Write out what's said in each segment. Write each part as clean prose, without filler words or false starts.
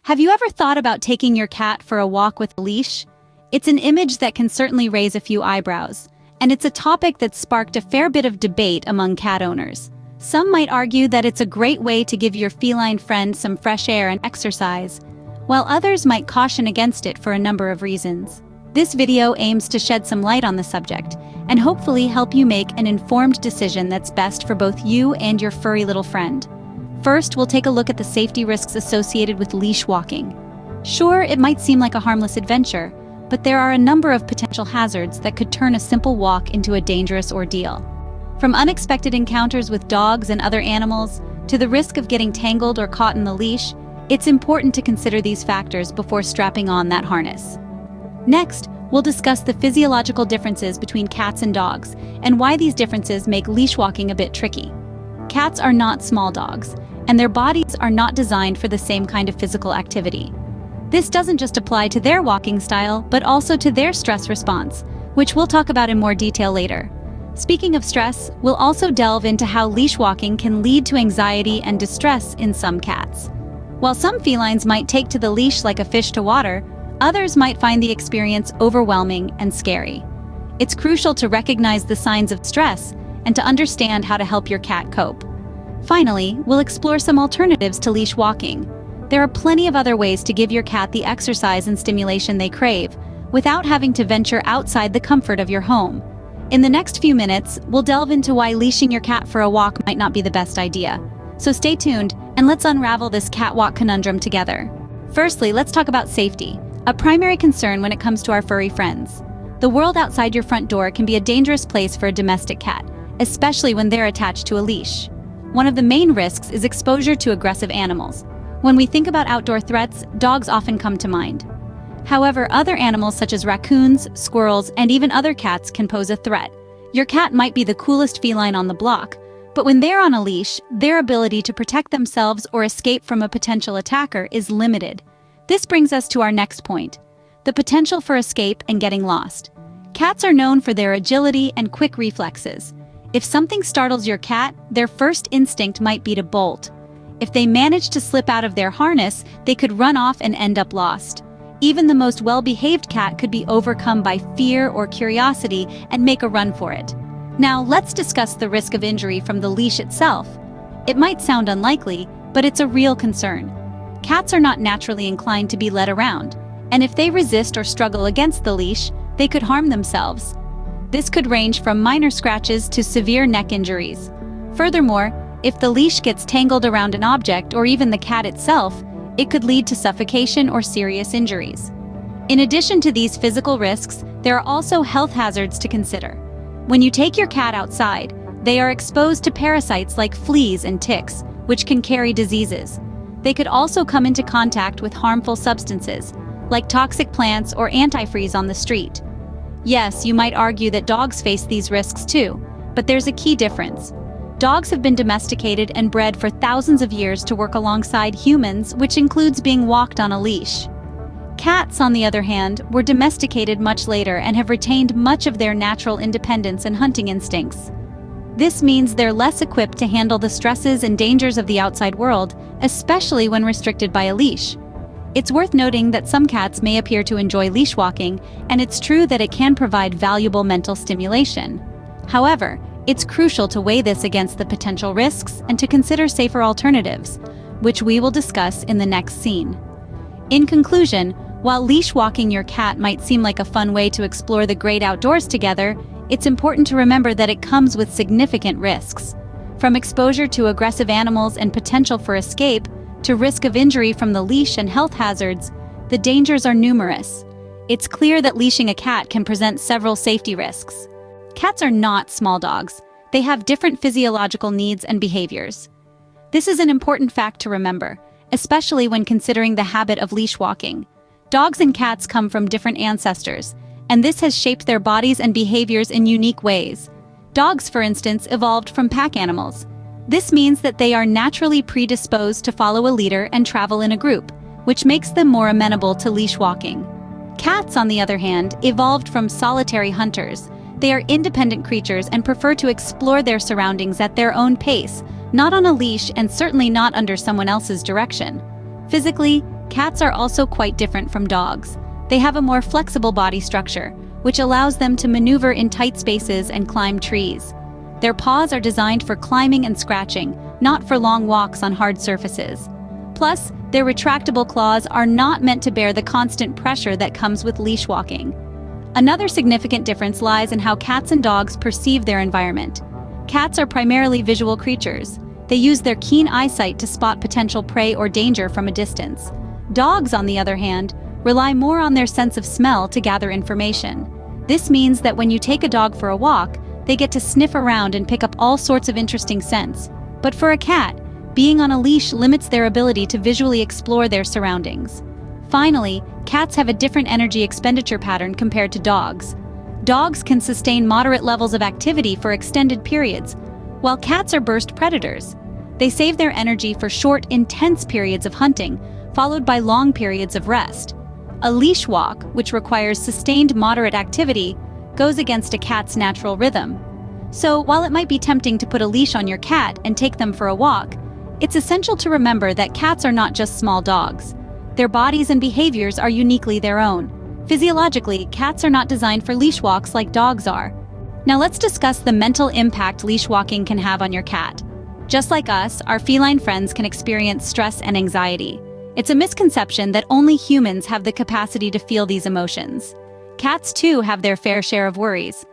Have you ever thought about taking your cat for a walk with a leash? It's an image that can certainly raise a few eyebrows, and it's a topic that's sparked a fair bit of debate among cat owners. Some might argue that it's a great way to give your feline friend some fresh air and exercise, while others might caution against it for a number of reasons. This video aims to shed some light on the subject and hopefully help you make an informed decision that's best for both you and your furry little friend. First, we'll take a look at the safety risks associated with leash walking. Sure, it might seem like a harmless adventure, but there are a number of potential hazards that could turn a simple walk into a dangerous ordeal. From unexpected encounters with dogs and other animals, to the risk of getting tangled or caught in the leash, it's important to consider these factors before strapping on that harness. Next, we'll discuss the physiological differences between cats and dogs, and why these differences make leash walking a bit tricky. Cats are not small dogs, and their bodies are not designed for the same kind of physical activity. This doesn't just apply to their walking style, but also to their stress response, which we'll talk about in more detail later. Speaking of stress, we'll also delve into how leash walking can lead to anxiety and distress in some cats. While some felines might take to the leash like a fish to water, others might find the experience overwhelming and scary. It's crucial to recognize the signs of stress and to understand how to help your cat cope. Finally, we'll explore some alternatives to leash walking. There are plenty of other ways to give your cat the exercise and stimulation they crave, without having to venture outside the comfort of your home. In the next few minutes, we'll delve into why leashing your cat for a walk might not be the best idea. So stay tuned, and let's unravel this catwalk conundrum together. Firstly, let's talk about safety, a primary concern when it comes to our furry friends. The world outside your front door can be a dangerous place for a domestic cat, especially when they're attached to a leash. One of the main risks is exposure to aggressive animals. When we think about outdoor threats, dogs often come to mind. However, other animals such as raccoons, squirrels, and even other cats can pose a threat. Your cat might be the coolest feline on the block, but when they're on a leash, their ability to protect themselves or escape from a potential attacker is limited. This brings us to our next point: the potential for escape and getting lost. Cats are known for their agility and quick reflexes. If something startles your cat, their first instinct might be to bolt. If they manage to slip out of their harness, they could run off and end up lost. Even the most well-behaved cat could be overcome by fear or curiosity and make a run for it. Now, let's discuss the risk of injury from the leash itself. It might sound unlikely, but it's a real concern. Cats are not naturally inclined to be led around, and if they resist or struggle against the leash, they could harm themselves. This could range from minor scratches to severe neck injuries. Furthermore, if the leash gets tangled around an object or even the cat itself, it could lead to suffocation or serious injuries. In addition to these physical risks, there are also health hazards to consider. When you take your cat outside, they are exposed to parasites like fleas and ticks, which can carry diseases. They could also come into contact with harmful substances, like toxic plants or antifreeze on the street. Yes, you might argue that dogs face these risks too, but there's a key difference. Dogs have been domesticated and bred for thousands of years to work alongside humans, which includes being walked on a leash. Cats, on the other hand, were domesticated much later and have retained much of their natural independence and hunting instincts. This means they're less equipped to handle the stresses and dangers of the outside world, especially when restricted by a leash. It's worth noting that some cats may appear to enjoy leash walking, and it's true that it can provide valuable mental stimulation. However, it's crucial to weigh this against the potential risks and to consider safer alternatives, which we will discuss in the next scene. In conclusion, while leash walking your cat might seem like a fun way to explore the great outdoors together, it's important to remember that it comes with significant risks. From exposure to aggressive animals and potential for escape, to risk of injury from the leash and health hazards, the dangers are numerous. It's clear that leashing a cat can present several safety risks. Cats are not small dogs. They have different physiological needs and behaviors. This is an important fact to remember, especially when considering the habit of leash walking. Dogs and cats come from different ancestors, and this has shaped their bodies and behaviors in unique ways. Dogs, for instance, evolved from pack animals. This means that they are naturally predisposed to follow a leader and travel in a group, which makes them more amenable to leash walking. Cats, on the other hand, evolved from solitary hunters. They are independent creatures and prefer to explore their surroundings at their own pace, not on a leash and certainly not under someone else's direction. Physically, cats are also quite different from dogs. They have a more flexible body structure, which allows them to maneuver in tight spaces and climb trees. Their paws are designed for climbing and scratching, not for long walks on hard surfaces. Plus, their retractable claws are not meant to bear the constant pressure that comes with leash walking. Another significant difference lies in how cats and dogs perceive their environment. Cats are primarily visual creatures. They use their keen eyesight to spot potential prey or danger from a distance. Dogs, on the other hand, rely more on their sense of smell to gather information. This means that when you take a dog for a walk, they get to sniff around and pick up all sorts of interesting scents. But for a cat, being on a leash limits their ability to visually explore their surroundings. Finally, cats have a different energy expenditure pattern compared to dogs. Dogs can sustain moderate levels of activity for extended periods, while cats are burst predators. They save their energy for short, intense periods of hunting, followed by long periods of rest. A leash walk, which requires sustained moderate activity, goes against a cat's natural rhythm. So, while it might be tempting to put a leash on your cat and take them for a walk, it's essential to remember that cats are not just small dogs. Their bodies and behaviors are uniquely their own. Physiologically, cats are not designed for leash walks like dogs are. Now let's discuss the mental impact leash walking can have on your cat. Just like us, our feline friends can experience stress and anxiety. It's a misconception that only humans have the capacity to feel these emotions. Cats too have their fair share of worries.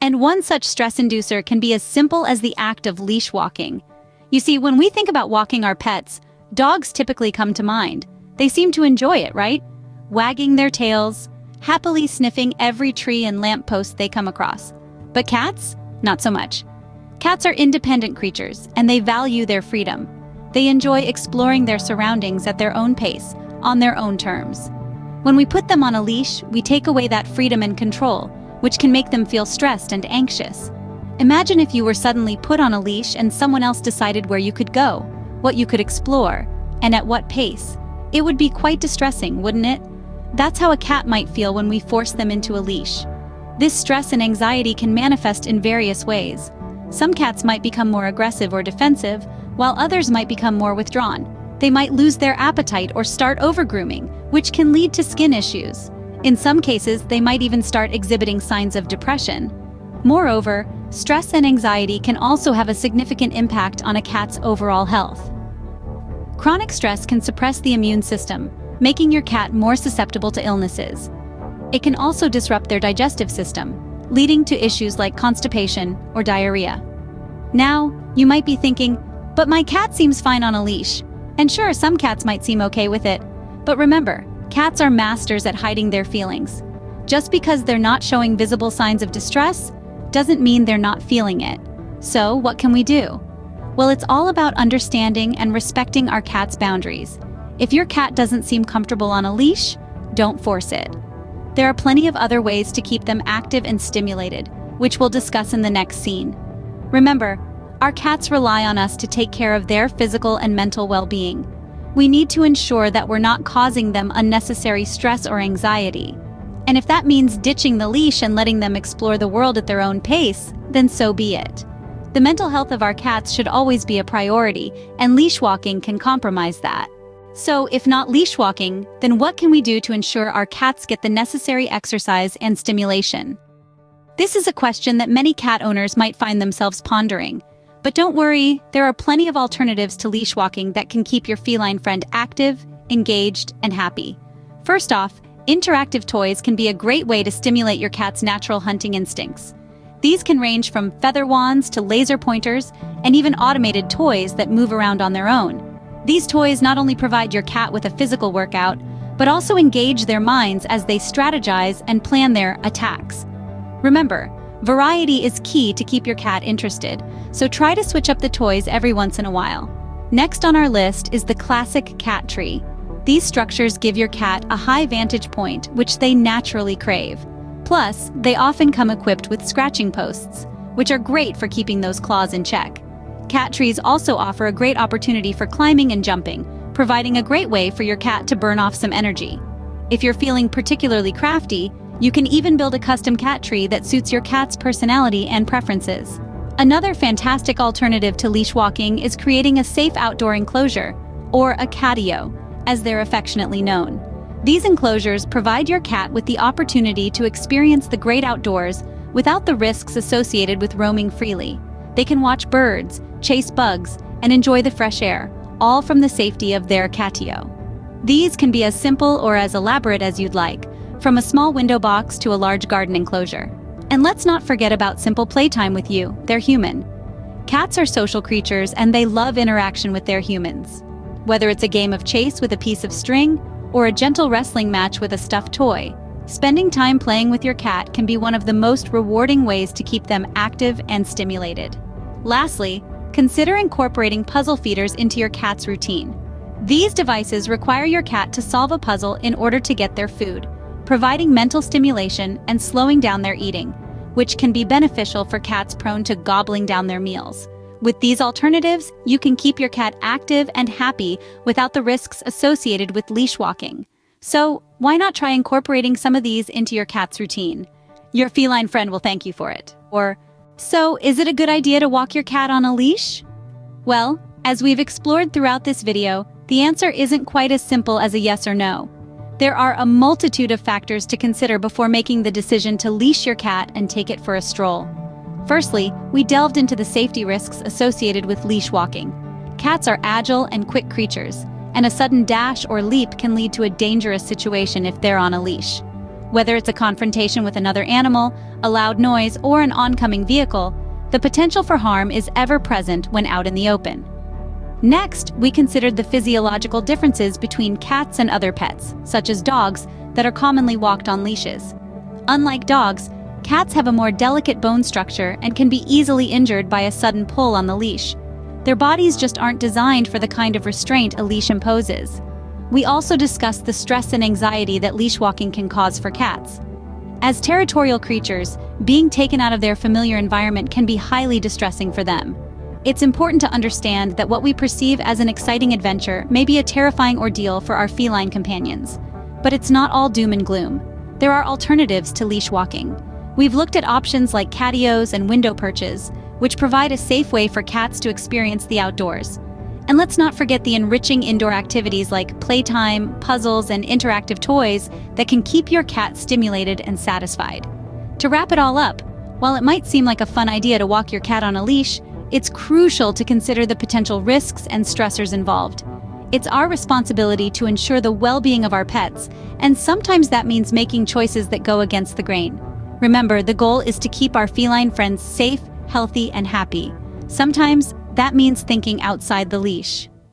And one such stress inducer can be as simple as the act of leash walking. You see, when we think about walking our pets, dogs typically come to mind. They seem to enjoy it, right? Wagging their tails, happily sniffing every tree and lamppost they come across. But cats? Not so much. Cats are independent creatures, and they value their freedom. They enjoy exploring their surroundings at their own pace, on their own terms. When we put them on a leash, we take away that freedom and control, which can make them feel stressed and anxious. Imagine if you were suddenly put on a leash and someone else decided where you could go, what you could explore, and at what pace. It would be quite distressing, wouldn't it? That's how a cat might feel when we force them into a leash. This stress and anxiety can manifest in various ways. Some cats might become more aggressive or defensive, while others might become more withdrawn. They might lose their appetite or start over-grooming, which can lead to skin issues. In some cases, they might even start exhibiting signs of depression. Moreover, stress and anxiety can also have a significant impact on a cat's overall health. Chronic stress can suppress the immune system, making your cat more susceptible to illnesses. It can also disrupt their digestive system, leading to issues like constipation or diarrhea. Now, you might be thinking, but my cat seems fine on a leash. And sure, some cats might seem okay with it. But remember, cats are masters at hiding their feelings. Just because they're not showing visible signs of distress doesn't mean they're not feeling it. So, what can we do? Well, it's all about understanding and respecting our cat's boundaries. If your cat doesn't seem comfortable on a leash, don't force it. There are plenty of other ways to keep them active and stimulated, which we'll discuss in the next scene. Remember, our cats rely on us to take care of their physical and mental well-being. We need to ensure that we're not causing them unnecessary stress or anxiety. And if that means ditching the leash and letting them explore the world at their own pace, then so be it. The mental health of our cats should always be a priority, and leash walking can compromise that. So, if not leash walking, then what can we do to ensure our cats get the necessary exercise and stimulation? This is a question that many cat owners might find themselves pondering. But don't worry, there are plenty of alternatives to leash walking that can keep your feline friend active, engaged, and happy. First off, interactive toys can be a great way to stimulate your cat's natural hunting instincts. These can range from feather wands to laser pointers, and even automated toys that move around on their own. These toys not only provide your cat with a physical workout, but also engage their minds as they strategize and plan their attacks. Remember, variety is key to keep your cat interested, so try to switch up the toys every once in a while. Next on our list is the classic cat tree. These structures give your cat a high vantage point, which they naturally crave. Plus, they often come equipped with scratching posts, which are great for keeping those claws in check. Cat trees also offer a great opportunity for climbing and jumping, providing a great way for your cat to burn off some energy. If you're feeling particularly crafty, you can even build a custom cat tree that suits your cat's personality and preferences. Another fantastic alternative to leash walking is creating a safe outdoor enclosure, or a catio, as they're affectionately known. These enclosures provide your cat with the opportunity to experience the great outdoors without the risks associated with roaming freely. They can watch birds, chase bugs, and enjoy the fresh air, all from the safety of their catio. These can be as simple or as elaborate as you'd like, from a small window box to a large garden enclosure. And let's not forget about simple playtime with you, their human. Cats are social creatures and they love interaction with their humans. Whether it's a game of chase with a piece of string or a gentle wrestling match with a stuffed toy, spending time playing with your cat can be one of the most rewarding ways to keep them active and stimulated. Lastly, consider incorporating puzzle feeders into your cat's routine. These devices require your cat to solve a puzzle in order to get their food, providing mental stimulation and slowing down their eating, which can be beneficial for cats prone to gobbling down their meals. With these alternatives, you can keep your cat active and happy without the risks associated with leash walking. So, why not try incorporating some of these into your cat's routine? Your feline friend will thank you for it. Or, so, is it a good idea to walk your cat on a leash? Well, as we've explored throughout this video, the answer isn't quite as simple as a yes or no. There are a multitude of factors to consider before making the decision to leash your cat and take it for a stroll. Firstly, we delved into the safety risks associated with leash walking. Cats are agile and quick creatures, and a sudden dash or leap can lead to a dangerous situation if they're on a leash. Whether it's a confrontation with another animal, a loud noise, or an oncoming vehicle, the potential for harm is ever present when out in the open. Next, we considered the physiological differences between cats and other pets, such as dogs, that are commonly walked on leashes. Unlike dogs, cats have a more delicate bone structure and can be easily injured by a sudden pull on the leash. Their bodies just aren't designed for the kind of restraint a leash imposes. We also discussed the stress and anxiety that leash walking can cause for cats. As territorial creatures, being taken out of their familiar environment can be highly distressing for them. It's important to understand that what we perceive as an exciting adventure may be a terrifying ordeal for our feline companions. But it's not all doom and gloom. There are alternatives to leash walking. We've looked at options like catios and window perches, which provide a safe way for cats to experience the outdoors. And let's not forget the enriching indoor activities like playtime, puzzles, and interactive toys that can keep your cat stimulated and satisfied. To wrap it all up, while it might seem like a fun idea to walk your cat on a leash, it's crucial to consider the potential risks and stressors involved. It's our responsibility to ensure the well-being of our pets, and sometimes that means making choices that go against the grain. Remember, the goal is to keep our feline friends safe, healthy, and happy. Sometimes that means thinking outside the leash.